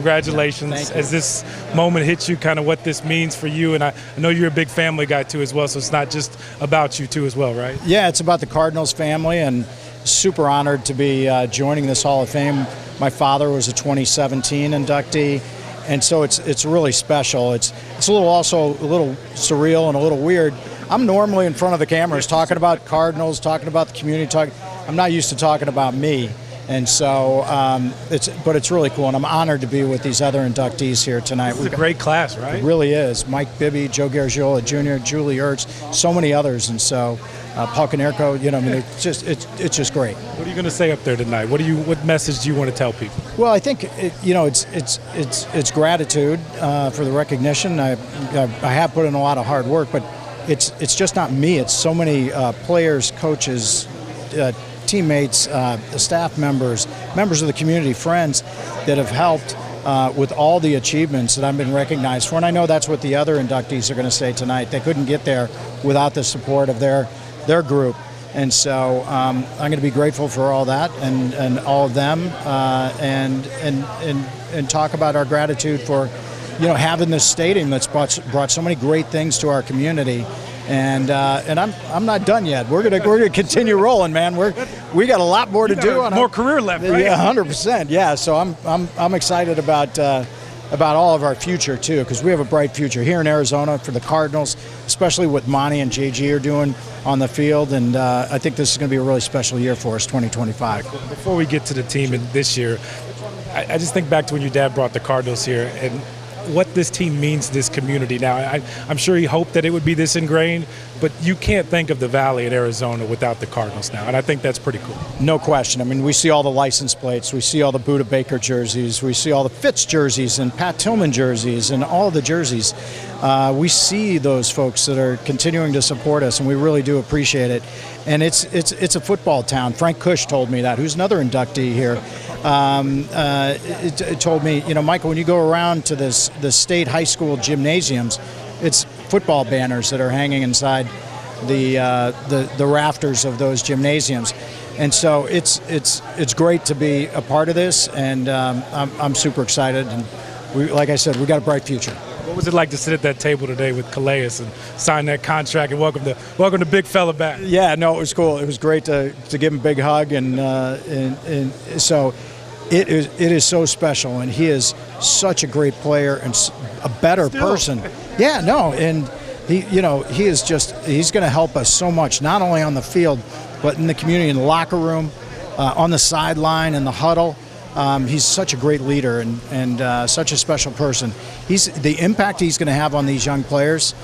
Congratulations. Thank you. As this moment hits you, kind of what this means for you, and I know you're a big family guy too as well, so it's not just about you too as well, right? Yeah, it's about the Cardinals family, and super honored to be joining this Hall of Fame. My father was a 2017 inductee, and so it's really special. It's a little surreal and a little weird. I'm normally in front of the cameras talking about Cardinals, talking about the community. I'm not used to talking about me. And so it's really cool, and I'm honored to be with these other inductees here tonight. It's a great class, right? It really is. Mike Bibby, Joe Garagiola Jr., Julie Ertz, so many others, and so Paul Konerko. It's just great. What are you going to say up there tonight? What message do you want to tell people? Well, I think it's gratitude for the recognition. I have put in a lot of hard work, but it's just not me. It's so many players, coaches, teammates, staff members of the community, friends that have helped with all the achievements that I've been recognized for. And I know that's what the other inductees are going to say tonight. They couldn't get there without the support of their group. And so I'm going to be grateful for all that and all of them and talk about our gratitude for having this stadium that's brought so many great things to our community. And I'm not done yet. We're gonna continue rolling, man. We got a lot more to do. More career left, right? Yeah, 100%. Yeah. So I'm excited about all of our future too, because we have a bright future here in Arizona for the Cardinals, especially what Monty and JG are doing on the field. And I think this is going to be a really special year for us, 2025. Before we get to the team this year, I just think back to when your dad brought the Cardinals here and what this team means to this community now. I'm sure he hoped that it would be this ingrained, but you can't think of the Valley in Arizona without the Cardinals now, and I think that's pretty cool. No question. I mean, we see all the license plates, we see all the Buda Baker jerseys, we see all the Fitz jerseys and Pat Tillman jerseys and all the jerseys. We see those folks that are continuing to support us, and we really do appreciate it. And it's a football town. Frank Cush told me that, who's another inductee here. It told me, Michael, when you go around to the state high school gymnasiums, it's football banners that are hanging inside the rafters of those gymnasiums. And so it's great to be a part of this, and I'm super excited. And like I said, we got a bright future. What was it like to sit at that table today with Calais and sign that contract and welcome the big fella back? Yeah, no, it was cool. It was great to give him a big hug, and so it is so special, and he is such a great player and a better person. Yeah, no, and he's going to help us so much, not only on the field, but in the community, in the locker room, on the sideline, in the huddle. He's such a great leader and such a special person. The impact he's going to have on these young players,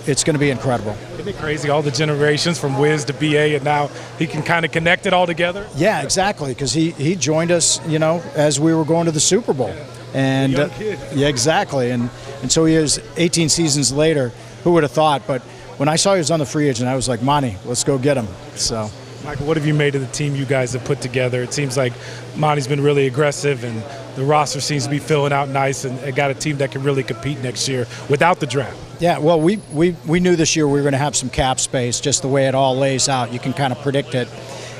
it's going to be incredible. Isn't it crazy, all the generations from Wiz to BA, and now he can kind of connect it all together? Yeah, exactly, because he joined us, as we were going to the Super Bowl. And young kid. Yeah, exactly. And so he is 18 seasons later. Who would have thought? But when I saw he was on the free agent, I was like, Monty, let's go get him. So, Michael, what have you made of the team you guys have put together? It seems like Monty's been really aggressive, and the roster seems to be filling out nice, and got a team that can really compete next year without the draft. Yeah, well, we knew this year we were going to have some cap space, just the way it all lays out. You can kind of predict it.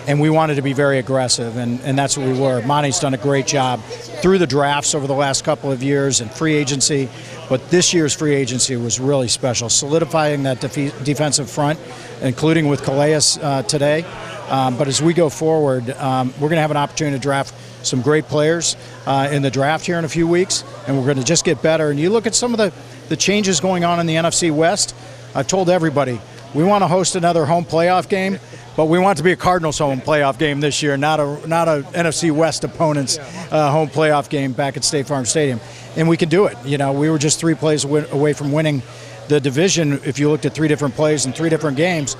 And we wanted to be very aggressive, and that's what we were. Monty's done a great job through the drafts over the last couple of years and free agency, but this year's free agency was really special, solidifying that defensive front, including with Calais today. But as we go forward, we're going to have an opportunity to draft some great players in the draft here in a few weeks, and we're going to just get better. And you look at some of the changes going on in the NFC West. I've told everybody, we want to host another home playoff game, but we want it to be a Cardinals home playoff game this year, not a NFC West opponent's home playoff game back at State Farm Stadium. And we can do it. We were just 3 plays away from winning the division if you looked at 3 different plays in 3 different games.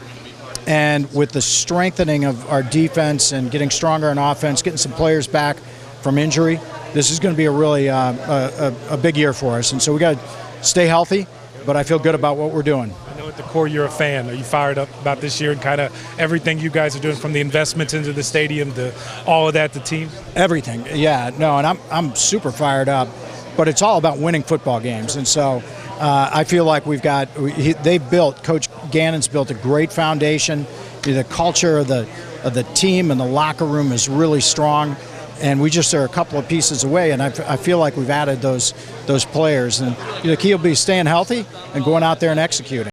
And with the strengthening of our defense and getting stronger in offense, getting some players back from injury, this is going to be a really a big year for us. And so we got to stay healthy, but I feel good about what we're doing. I know at the core you're a fan. Are you fired up about this year and kind of everything you guys are doing, from the investments into the stadium to all of that, the team? Everything, yeah. No, and I'm super fired up, but it's all about winning football games. And so I feel like Coach Gannon's built a great foundation. The culture of the team and the locker room is really strong. and we just are a couple of pieces away, and I feel like we've added those players. And the key will be staying healthy and going out there and executing.